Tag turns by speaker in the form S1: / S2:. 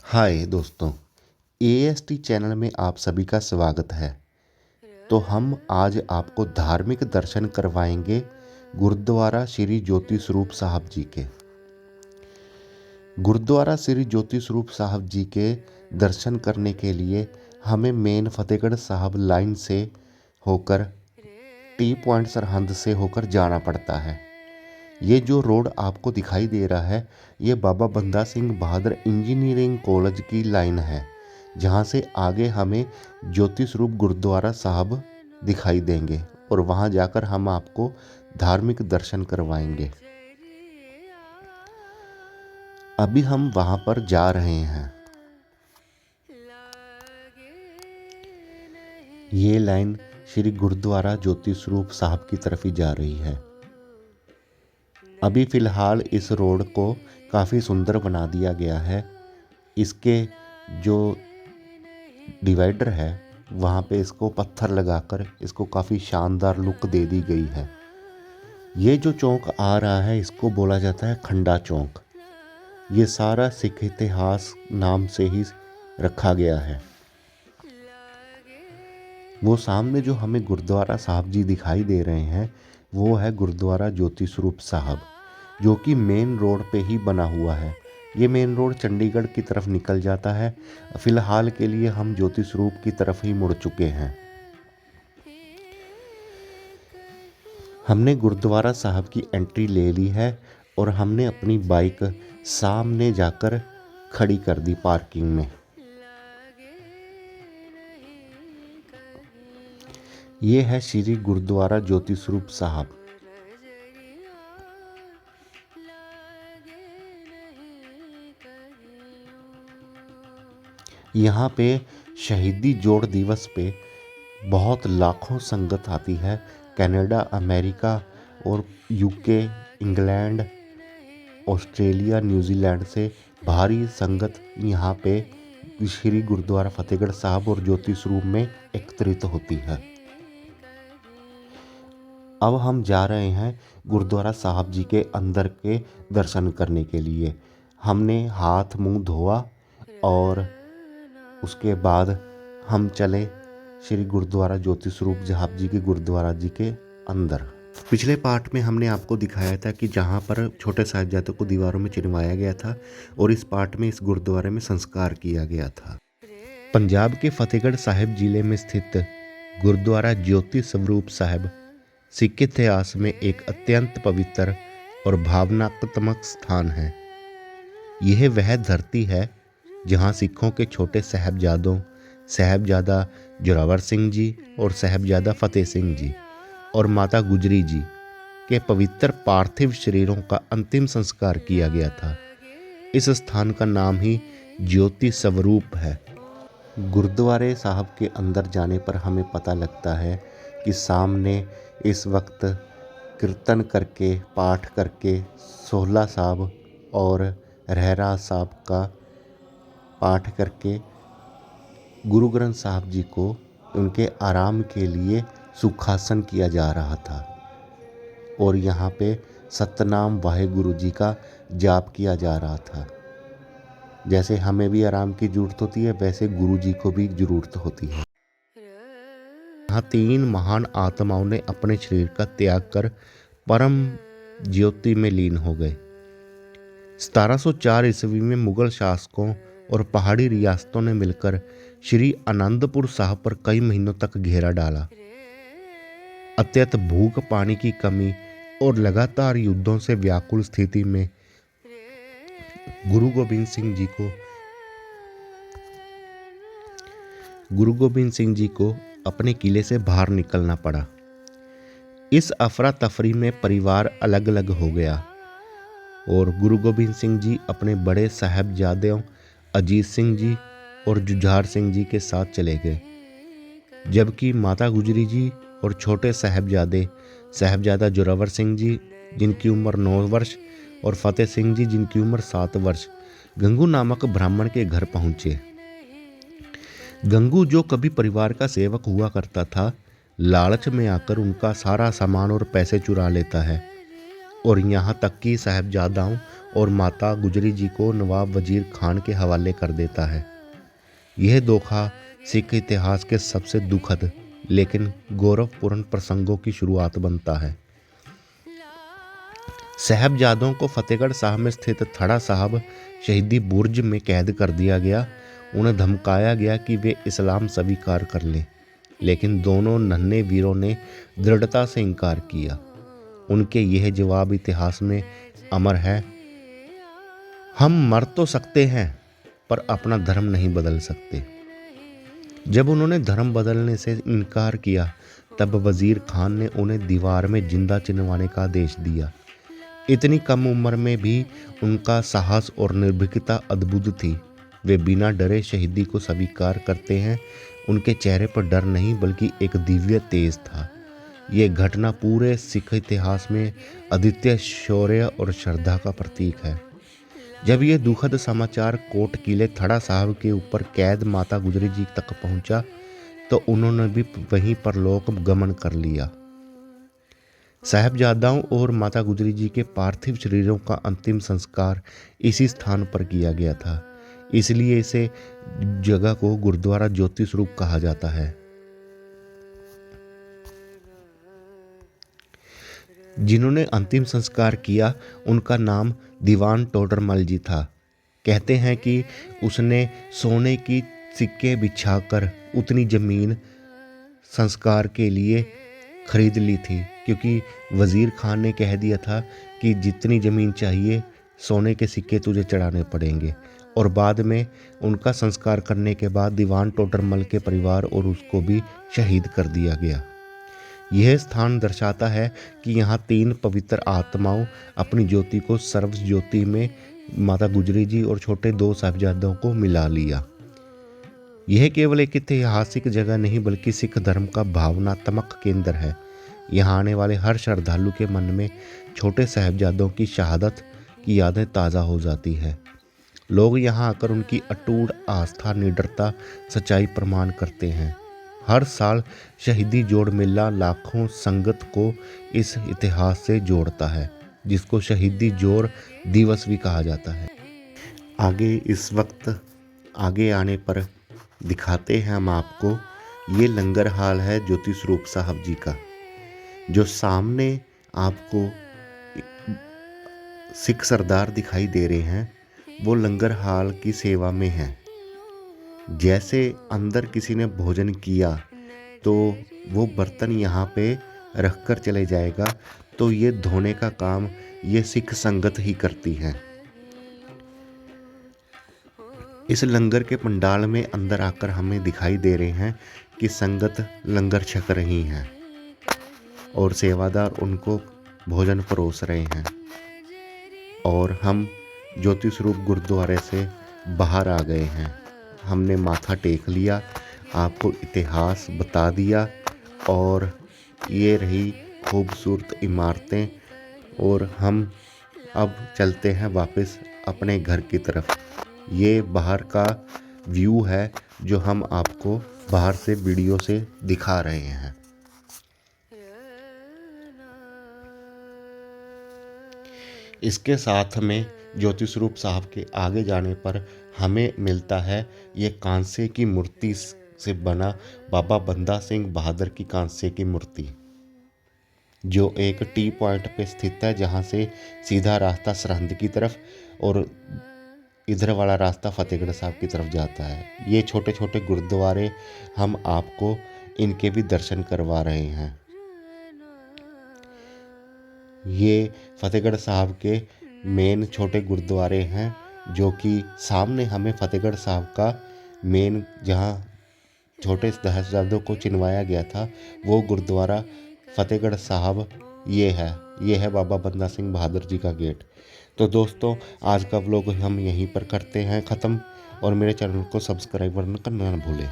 S1: हाय दोस्तों, AST channel में आप सभी का स्वागत है। तो हम आज आपको धार्मिक दर्शन करवाएंगे गुरुद्वारा श्री ज्योति स्वरूप साहब जी के। गुरुद्वारा श्री ज्योति स्वरूप साहब जी के दर्शन करने के लिए हमें मेन फतेहगढ़ साहब लाइन से होकर टी पॉइंट सरहंद से होकर जाना पड़ता है। ये जो रोड आपको दिखाई दे रहा है, ये बाबा बंदा सिंह बहादुर इंजीनियरिंग कॉलेज की लाइन है, जहाँ से आगे हमें ज्योति स्वरूप गुरुद्वारा साहब दिखाई देंगे और वहाँ जाकर हम आपको धार्मिक दर्शन करवाएंगे। अभी हम वहाँ पर जा रहे हैं। ये लाइन श्री गुरुद्वारा ज्योति स्वरूप साहब की तरफ ही जा रही है। अभी फ़िलहाल इस रोड को काफ़ी सुंदर बना दिया गया है। इसके जो डिवाइडर है वहाँ पे इसको पत्थर लगाकर इसको काफ़ी शानदार लुक दे दी गई है। ये जो चौक आ रहा है इसको बोला जाता है खंडा चौक। ये सारा सिख इतिहास नाम से ही रखा गया है। वो सामने जो हमें गुरुद्वारा साहब जी दिखाई दे रहे हैं वो है गुरुद्वारा ज्योति स्वरूप साहब, जो कि मेन रोड पे ही बना हुआ है। ये मेन रोड चंडीगढ़ की तरफ निकल जाता है। फ़िलहाल के लिए हम ज्योति स्वरूप की तरफ ही मुड़ चुके हैं। हमने गुरुद्वारा साहब की एंट्री ले ली है और हमने अपनी बाइक सामने जाकर खड़ी कर दी पार्किंग में। ये है श्री गुरुद्वारा ज्योति स्वरूप साहब। यहाँ पे शहीदी जोड़ दिवस पे बहुत लाखों संगत आती है। कनाडा, अमेरिका और यूके, इंग्लैंड, ऑस्ट्रेलिया, न्यूजीलैंड से भारी संगत यहाँ पे श्री गुरुद्वारा फतेहगढ़ साहब और ज्योति स्वरूप में एकत्रित होती है। अब हम जा रहे हैं गुरुद्वारा साहब जी के अंदर के दर्शन करने के लिए। हमने हाथ मुंह धोआ और उसके बाद हम चले श्री गुरुद्वारा ज्योति स्वरूप साहब जी के गुरुद्वारा जी के अंदर। पिछले पार्ट में हमने आपको दिखाया था कि जहाँ पर छोटे साहिबजादों को दीवारों में चिनवाया गया था और इस पार्ट में इस गुरुद्वारे में संस्कार किया गया था। पंजाब के फतेहगढ़ साहिब जिले में स्थित गुरुद्वारा ज्योति स्वरूप साहब सिख इतिहास में एक अत्यंत पवित्र और भावनात्मक स्थान है। यह वह धरती है जहां सिखों के छोटे साहिबजादों, साहिबजादा जोरावर सिंह जी और साहिबजादा फतेह सिंह जी और माता गुजरी जी के पवित्र पार्थिव शरीरों का अंतिम संस्कार किया गया था। इस स्थान का नाम ही ज्योति स्वरूप है। गुरुद्वारे साहब के अंदर जाने पर हमें पता लगता है कि सामने इस वक्त कीर्तन करके, पाठ करके सोहला साहब और रहरा साहब का पाठ करके गुरु ग्रंथ साहब जी को उनके आराम के लिए सुखासन किया जा रहा था और यहाँ पे सतनाम वाहेगुरु जी का जाप किया जा रहा था। जैसे हमें भी आराम की ज़रूरत होती है, वैसे गुरु जी को भी ज़रूरत होती है। यहाँ 3 महान आत्माओं ने अपने शरीर का त्याग कर परम ज्योति में लीन हो गए। 1704 ईस्वी में मुगल शासकों और पहाड़ी रियासतों ने मिलकर श्री आनंदपुर साहब पर कई महीनों तक घेरा डाला। अत्यंत भूख, पानी की कमी और लगातार युद्धों से व्याकुल स्थिति में गुरु गोबिंद सिंह जी को अपने किले से बाहर निकलना पड़ा। इस अफरा तफरी में परिवार अलग अलग हो गया और गुरु गोबिंद सिंह जी अपने बड़े साहबजादों अजीत सिंह जी और जुझार सिंह जी के साथ चले गए, जबकि माता गुजरी जी और छोटे साहबजादा जोरावर सिंह जी जिनकी उम्र 9 वर्ष और फतेह सिंह जी जिनकी उम्र 7 वर्ष गंगू नामक ब्राह्मण के घर पहुंचे। गंगू, जो कभी परिवार का सेवक हुआ करता था, लालच में आकर उनका सारा सामान और पैसे चुरा लेता है और यहाँ तक कि साहबजादाओं और माता गुजरी जी को नवाब वजीर खान के हवाले कर देता है। यह धोखा सिख इतिहास के सबसे दुखद लेकिन गौरवपूर्ण प्रसंगों की शुरुआत बनता है। साहबजादों को फतेहगढ़ साहब में स्थित थड़ा साहब शहीदी बुर्ज में कैद कर दिया गया। उन्हें धमकाया गया कि वे इस्लाम स्वीकार कर लें, लेकिन दोनों नन्हे वीरों ने दृढ़ता से इनकार किया। उनके यह जवाब इतिहास में अमर है, हम मर तो सकते हैं पर अपना धर्म नहीं बदल सकते। जब उन्होंने धर्म बदलने से इनकार किया तब वजीर खान ने उन्हें दीवार में जिंदा चिनवाने का आदेश दिया। इतनी कम उम्र में भी उनका साहस और निर्भीकता अद्भुत थी। वे बिना डरे शहीदी को स्वीकार करते हैं। उनके चेहरे पर डर नहीं बल्कि एक दिव्य तेज था। ये घटना पूरे सिख इतिहास में अद्वितीय शौर्य और श्रद्धा का प्रतीक है। जब ये दुखद समाचार कोट किले थड़ा साहब के ऊपर कैद माता गुजरी जी तक पहुंचा तो उन्होंने भी वहीं पर लोक गमन कर लिया। साहबजादाओं और माता गुजरी जी के पार्थिव शरीरों का अंतिम संस्कार इसी स्थान पर किया गया था, इसलिए इसे जगह को गुरुद्वारा ज्योति स्वरूप कहा जाता है। जिन्होंने अंतिम संस्कार किया उनका नाम दीवान टोडरमल जी था। कहते हैं कि उसने सोने की सिक्के बिछाकर उतनी जमीन संस्कार के लिए खरीद ली थी, क्योंकि वजीर खान ने कह दिया था कि जितनी ज़मीन चाहिए सोने के सिक्के तुझे चढ़ाने पड़ेंगे। और बाद में उनका संस्कार करने के बाद दीवान टोडरमल के परिवार और उसको भी शहीद कर दिया गया। यह स्थान दर्शाता है कि यहाँ 3 पवित्र आत्माओं अपनी ज्योति को सर्व ज्योति में माता गुजरी जी और छोटे 2 साहिबजादों को मिला लिया। यह केवल एक ऐतिहासिक जगह नहीं बल्कि सिख धर्म का भावनात्मक केंद्र है। यहाँ आने वाले हर श्रद्धालु के मन में छोटे साहिबजादों की शहादत की यादें ताज़ा हो जाती है। लोग यहाँ आकर उनकी अटूट आस्था, निडरता, सच्चाई प्रमाण करते हैं। हर साल शहीदी जोड़ मेला लाखों संगत को इस इतिहास से जोड़ता है, जिसको शहीदी जोड़ दिवस भी कहा जाता है। आगे इस वक्त आगे आने पर दिखाते हैं हम आपको, ये लंगर हाल है ज्योति स्वरूप साहब जी का। जो सामने आपको सिख सरदार दिखाई दे रहे हैं वो लंगर हाल की सेवा में हैं। जैसे अंदर किसी ने भोजन किया तो वो बर्तन यहाँ पे रख कर चले जाएगा, तो ये धोने का काम ये सिख संगत ही करती है। इस लंगर के पंडाल में अंदर आकर हमें दिखाई दे रहे हैं कि संगत लंगर छक रही हैं और सेवादार उनको भोजन परोस रहे हैं। और हम ज्योति स्वरूप गुरुद्वारे से बाहर आ गए हैं। हमने माथा टेक लिया, आपको इतिहास बता दिया और ये रही खूबसूरत इमारतें। और हम अब चलते हैं वापस अपने घर की तरफ। ये बाहर का व्यू है जो हम आपको बाहर से वीडियो से दिखा रहे हैं। इसके साथ में ज्योति स्वरूप साहब के आगे जाने पर हमें मिलता है ये कांसे की मूर्ति से बना बाबा बंदा सिंह बहादुर की कांसे की मूर्ति, जो एक टी पॉइंट पे स्थित है, जहाँ से सीधा रास्ता सरहंद की तरफ और इधर वाला रास्ता फतेहगढ़ साहब की तरफ जाता है। ये छोटे छोटे गुरुद्वारे हम आपको इनके भी दर्शन करवा रहे हैं। ये फतेहगढ़ साहब के मेन छोटे गुरुद्वारे हैं, जो कि सामने हमें फतेहगढ़ साहब का मेन जहाँ छोटे साहिबजादों को चिनवाया गया था वो गुरुद्वारा फतेहगढ़ साहब ये है बाबा बंदा सिंह बहादुर जी का गेट। तो दोस्तों आज का व्लॉग हम यहीं पर करते हैं ख़त्म, और मेरे चैनल को सब्सक्राइब करना न भूलें।